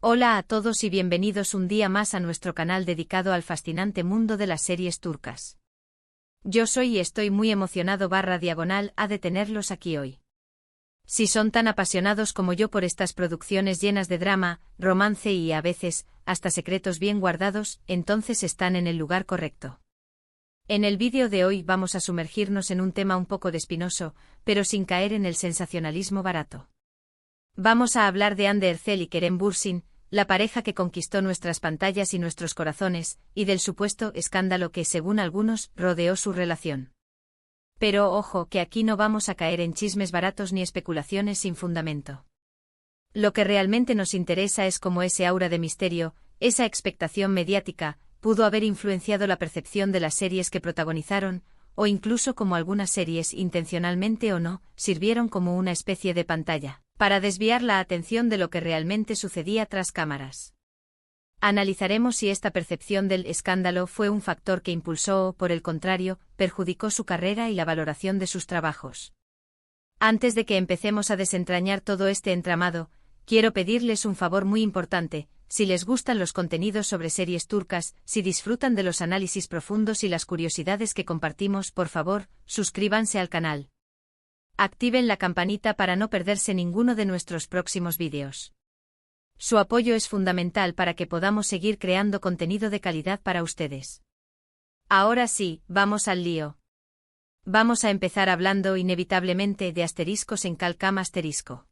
Hola a todos y bienvenidos un día más a nuestro canal dedicado al fascinante mundo de las series turcas. Yo soy y estoy muy emocionado /diagonal a de tenerlos aquí hoy. Si son tan apasionados como yo por estas producciones llenas de drama, romance y a veces, hasta secretos bien guardados, entonces están en el lugar correcto. En el vídeo de hoy vamos a sumergirnos en un tema un poco espinoso, pero sin caer en el sensacionalismo barato. Vamos a hablar de Hande Erçel y Kerem Bürsin, la pareja que conquistó nuestras pantallas y nuestros corazones, y del supuesto escándalo que, según algunos, rodeó su relación. Pero ojo, que aquí no vamos a caer en chismes baratos ni especulaciones sin fundamento. Lo que realmente nos interesa es cómo ese aura de misterio, esa expectación mediática, pudo haber influenciado la percepción de las series que protagonizaron, o incluso cómo algunas series, intencionalmente o no, sirvieron como una especie de pantalla para desviar la atención de lo que realmente sucedía tras cámaras. Analizaremos si esta percepción del escándalo fue un factor que impulsó o, por el contrario, perjudicó su carrera y la valoración de sus trabajos. Antes de que empecemos a desentrañar todo este entramado, quiero pedirles un favor muy importante: si les gustan los contenidos sobre series turcas, si disfrutan de los análisis profundos y las curiosidades que compartimos, por favor, suscríbanse al canal. Activen la campanita para no perderse ninguno de nuestros próximos vídeos. Su apoyo es fundamental para que podamos seguir creando contenido de calidad para ustedes. Ahora sí, vamos al lío. Vamos a empezar hablando inevitablemente de Asteriscos en Calcam Asterisco.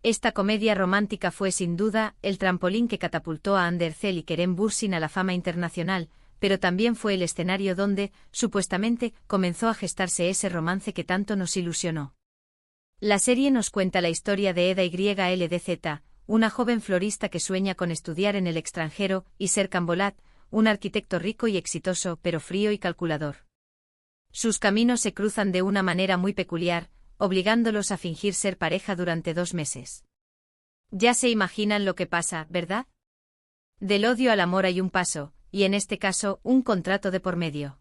Esta comedia romántica fue sin duda el trampolín que catapultó a Hande Erçel y Kerem Bürsin a la fama internacional, pero también fue el escenario donde, supuestamente, comenzó a gestarse ese romance que tanto nos ilusionó. La serie nos cuenta la historia de Eda YLDZ, una joven florista que sueña con estudiar en el extranjero, y Serkan Bolat, un arquitecto rico y exitoso, pero frío y calculador. Sus caminos se cruzan de una manera muy peculiar, obligándolos a fingir ser pareja durante 2 meses. Ya se imaginan lo que pasa, ¿verdad? Del odio al amor hay un paso, y en este caso, un contrato de por medio.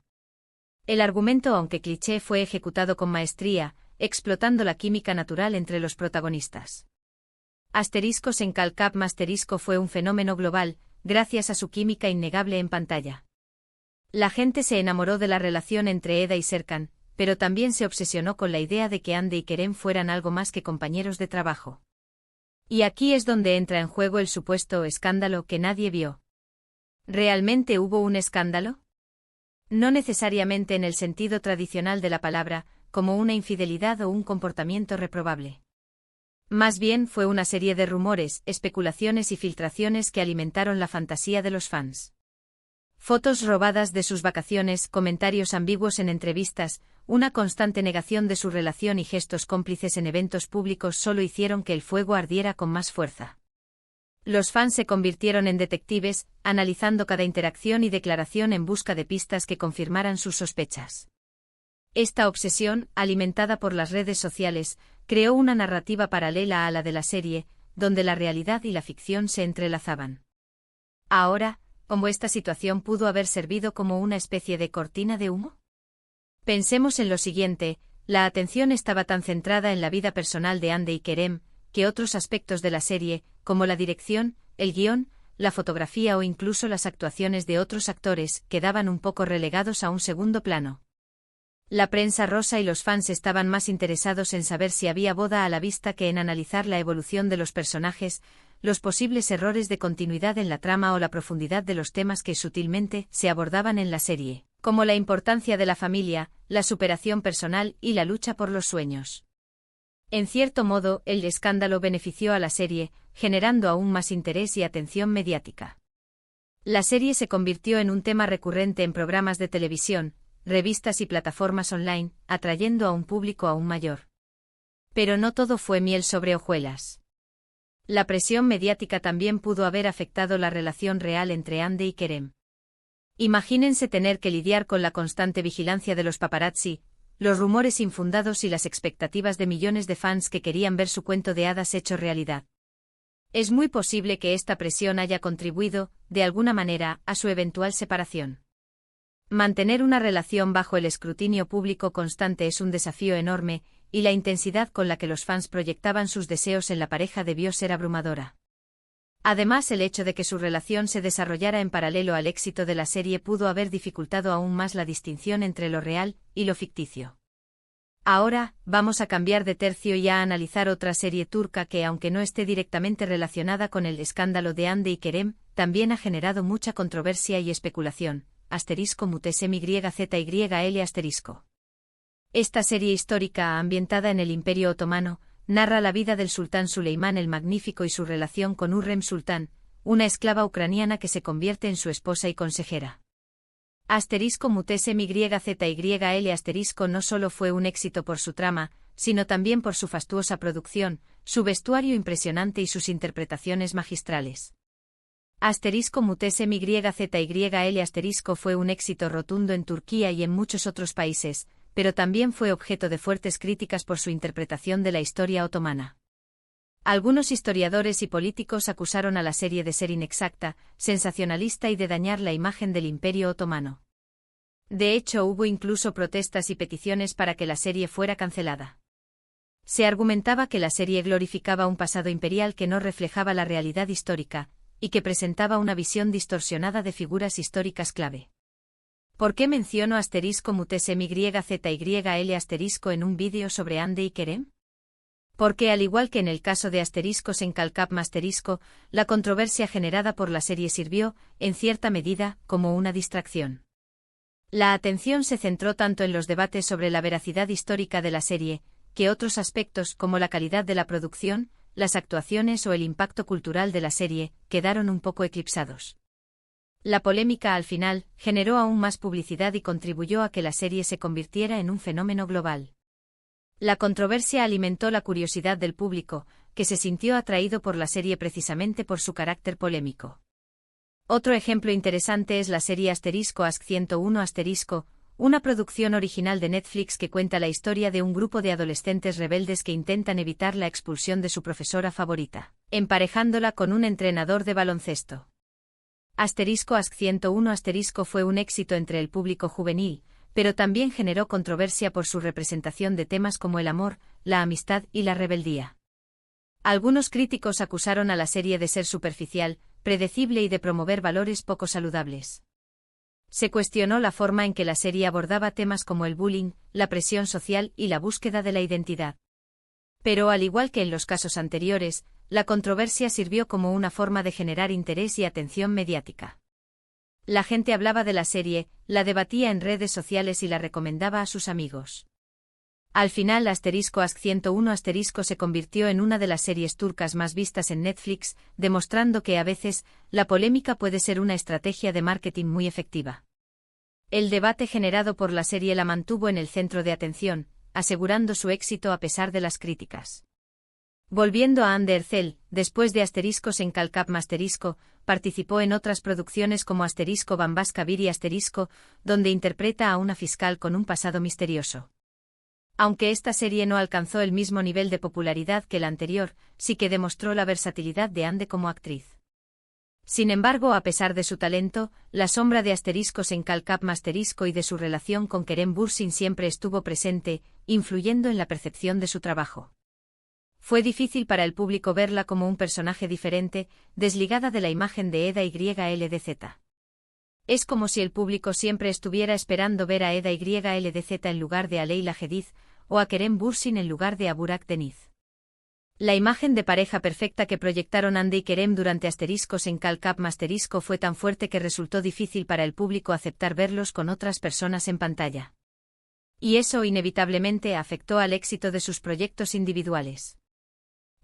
El argumento, aunque cliché, fue ejecutado con maestría, explotando la química natural entre los protagonistas. Asteriscos en Calcam Asterisco fue un fenómeno global, gracias a su química innegable en pantalla. La gente se enamoró de la relación entre Eda y Serkan, pero también se obsesionó con la idea de que Hande y Kerem fueran algo más que compañeros de trabajo. Y aquí es donde entra en juego el supuesto escándalo que nadie vio. ¿Realmente hubo un escándalo? No necesariamente en el sentido tradicional de la palabra, como una infidelidad o un comportamiento reprobable. Más bien fue una serie de rumores, especulaciones y filtraciones que alimentaron la fantasía de los fans. Fotos robadas de sus vacaciones, comentarios ambiguos en entrevistas, una constante negación de su relación y gestos cómplices en eventos públicos solo hicieron que el fuego ardiera con más fuerza. Los fans se convirtieron en detectives, analizando cada interacción y declaración en busca de pistas que confirmaran sus sospechas. Esta obsesión, alimentada por las redes sociales, creó una narrativa paralela a la de la serie, donde la realidad y la ficción se entrelazaban. Ahora, ¿cómo esta situación pudo haber servido como una especie de cortina de humo? Pensemos en lo siguiente: la atención estaba tan centrada en la vida personal de Hande y Kerem, que otros aspectos de la serie, como la dirección, el guión, la fotografía o incluso las actuaciones de otros actores, quedaban un poco relegados a un segundo plano. La prensa rosa y los fans estaban más interesados en saber si había boda a la vista que en analizar la evolución de los personajes, los posibles errores de continuidad en la trama o la profundidad de los temas que sutilmente se abordaban en la serie, como la importancia de la familia, la superación personal y la lucha por los sueños. En cierto modo, el escándalo benefició a la serie, generando aún más interés y atención mediática. La serie se convirtió en un tema recurrente en programas de televisión, revistas y plataformas online, atrayendo a un público aún mayor. Pero no todo fue miel sobre hojuelas. La presión mediática también pudo haber afectado la relación real entre Hande y Kerem. Imagínense tener que lidiar con la constante vigilancia de los paparazzi, los rumores infundados y las expectativas de millones de fans que querían ver su cuento de hadas hecho realidad. Es muy posible que esta presión haya contribuido, de alguna manera, a su eventual separación. Mantener una relación bajo el escrutinio público constante es un desafío enorme, y la intensidad con la que los fans proyectaban sus deseos en la pareja debió ser abrumadora. Además, el hecho de que su relación se desarrollara en paralelo al éxito de la serie pudo haber dificultado aún más la distinción entre lo real y lo ficticio. Ahora, vamos a cambiar de tercio y a analizar otra serie turca que, aunque no esté directamente relacionada con el escándalo de Hande y Kerem, también ha generado mucha controversia y especulación. *MyZYL*. Esta serie histórica, ambientada en el Imperio Otomano, narra la vida del sultán Suleimán el Magnífico y su relación con Hürrem Sultán, una esclava ucraniana que se convierte en su esposa y consejera. *MyZYL* no solo fue un éxito por su trama, sino también por su fastuosa producción, su vestuario impresionante y sus interpretaciones magistrales. *MyZYL* fue un éxito rotundo en Turquía y en muchos otros países, pero también fue objeto de fuertes críticas por su interpretación de la historia otomana. Algunos historiadores y políticos acusaron a la serie de ser inexacta, sensacionalista y de dañar la imagen del Imperio Otomano. De hecho, hubo incluso protestas y peticiones para que la serie fuera cancelada. Se argumentaba que la serie glorificaba un pasado imperial que no reflejaba la realidad histórica, y que presentaba una visión distorsionada de figuras históricas clave. ¿Por qué menciono *MyZYL* en un vídeo sobre Hande y Kerem? Porque al igual que en el caso de *en Calcap*, la controversia generada por la serie sirvió, en cierta medida, como una distracción. La atención se centró tanto en los debates sobre la veracidad histórica de la serie, que otros aspectos como la calidad de la producción, las actuaciones o el impacto cultural de la serie, quedaron un poco eclipsados. La polémica al final generó aún más publicidad y contribuyó a que la serie se convirtiera en un fenómeno global. La controversia alimentó la curiosidad del público, que se sintió atraído por la serie precisamente por su carácter polémico. Otro ejemplo interesante es la serie *Ask101*, una producción original de Netflix que cuenta la historia de un grupo de adolescentes rebeldes que intentan evitar la expulsión de su profesora favorita, emparejándola con un entrenador de baloncesto. *Ask101* fue un éxito entre el público juvenil, pero también generó controversia por su representación de temas como el amor, la amistad y la rebeldía. Algunos críticos acusaron a la serie de ser superficial, predecible y de promover valores poco saludables. Se cuestionó la forma en que la serie abordaba temas como el bullying, la presión social y la búsqueda de la identidad. Pero al igual que en los casos anteriores, la controversia sirvió como una forma de generar interés y atención mediática. La gente hablaba de la serie, la debatía en redes sociales y la recomendaba a sus amigos. Al final, *Ask101* se convirtió en una de las series turcas más vistas en Netflix, demostrando que a veces, la polémica puede ser una estrategia de marketing muy efectiva. El debate generado por la serie la mantuvo en el centro de atención, asegurando su éxito a pesar de las críticas. Volviendo a Hande Erçel, después de *en Calcap*, participó en otras producciones como *Bambas Kabir y donde interpreta a una fiscal con un pasado misterioso. Aunque esta serie no alcanzó el mismo nivel de popularidad que la anterior, sí que demostró la versatilidad de Hande como actriz. Sin embargo, a pesar de su talento, la sombra de *en Calcap* y de su relación con Kerem Bürsin siempre estuvo presente, influyendo en la percepción de su trabajo. Fue difícil para el público verla como un personaje diferente, desligada de la imagen de Eda YLDZ. Es como si el público siempre estuviera esperando ver a Eda YLDZ en lugar de a Leyla Hadid, o a Kerem Bürsin en lugar de a Burak Deniz. La imagen de pareja perfecta que proyectaron Hande y Kerem durante *en Calcap* fue tan fuerte que resultó difícil para el público aceptar verlos con otras personas en pantalla. Y eso inevitablemente afectó al éxito de sus proyectos individuales.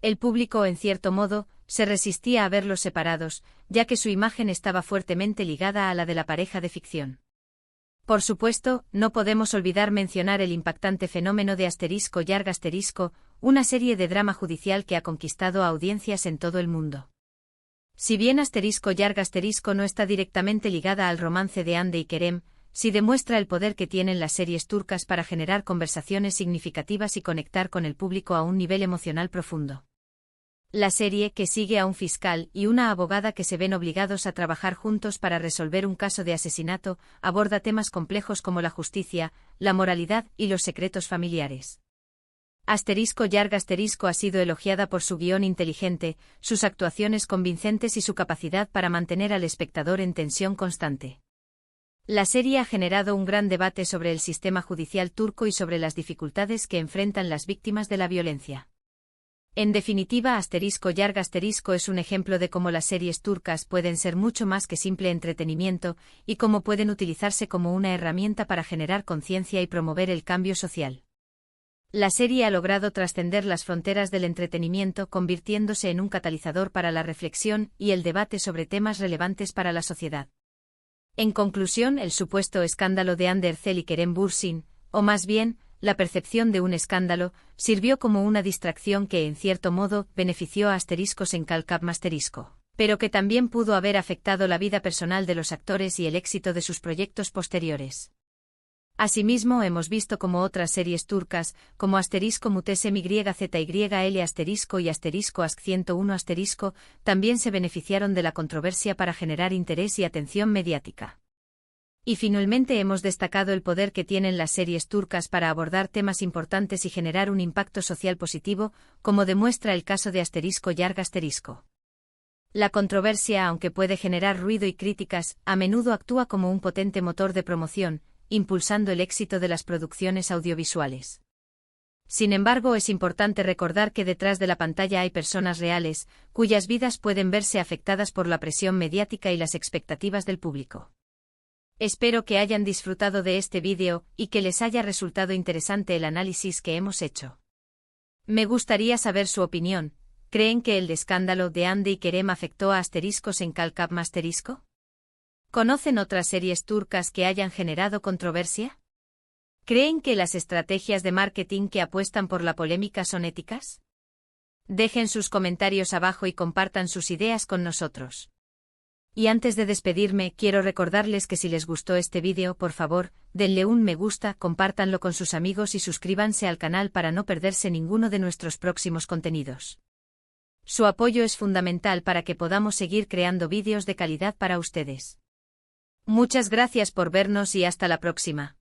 El público, en cierto modo, se resistía a verlos separados, ya que su imagen estaba fuertemente ligada a la de la pareja de ficción. Por supuesto, no podemos olvidar mencionar el impactante fenómeno de *Yarg*, una serie de drama judicial que ha conquistado a audiencias en todo el mundo. Si bien *Yarg* no está directamente ligada al romance de Hande y Kerem, sí demuestra el poder que tienen las series turcas para generar conversaciones significativas y conectar con el público a un nivel emocional profundo. La serie, que sigue a un fiscal y una abogada que se ven obligados a trabajar juntos para resolver un caso de asesinato, aborda temas complejos como la justicia, la moralidad y los secretos familiares. Yarg ha sido elogiada por su guión inteligente, sus actuaciones convincentes y su capacidad para mantener al espectador en tensión constante. La serie ha generado un gran debate sobre el sistema judicial turco y sobre las dificultades que enfrentan las víctimas de la violencia. En definitiva, Yarg es un ejemplo de cómo las series turcas pueden ser mucho más que simple entretenimiento y cómo pueden utilizarse como una herramienta para generar conciencia y promover el cambio social. La serie ha logrado trascender las fronteras del entretenimiento, convirtiéndose en un catalizador para la reflexión y el debate sobre temas relevantes para la sociedad. En conclusión, el supuesto escándalo de Hande Erçel y Kerem Bürsin, o más bien, la percepción de un escándalo, sirvió como una distracción que, en cierto modo, benefició a Sencalcap pero que también pudo haber afectado la vida personal de los actores y el éxito de sus proyectos posteriores. Asimismo, hemos visto como otras series turcas, como Mutesem YZYL y Ask 101 también se beneficiaron de la controversia para generar interés y atención mediática. Y finalmente hemos destacado el poder que tienen las series turcas para abordar temas importantes y generar un impacto social positivo, como demuestra el caso de Yarg. La controversia, aunque puede generar ruido y críticas, a menudo actúa como un potente motor de promoción, impulsando el éxito de las producciones audiovisuales. Sin embargo, es importante recordar que detrás de la pantalla hay personas reales, cuyas vidas pueden verse afectadas por la presión mediática y las expectativas del público. Espero que hayan disfrutado de este vídeo y que les haya resultado interesante el análisis que hemos hecho. Me gustaría saber su opinión. ¿Creen que el escándalo de Hande y Kerem afectó a Sencalcap? ¿Conocen otras series turcas que hayan generado controversia? ¿Creen que las estrategias de marketing que apuestan por la polémica son éticas? Dejen sus comentarios abajo y compartan sus ideas con nosotros. Y antes de despedirme, quiero recordarles que si les gustó este vídeo, por favor, denle un me gusta, compártanlo con sus amigos y suscríbanse al canal para no perderse ninguno de nuestros próximos contenidos. Su apoyo es fundamental para que podamos seguir creando vídeos de calidad para ustedes. Muchas gracias por vernos y hasta la próxima.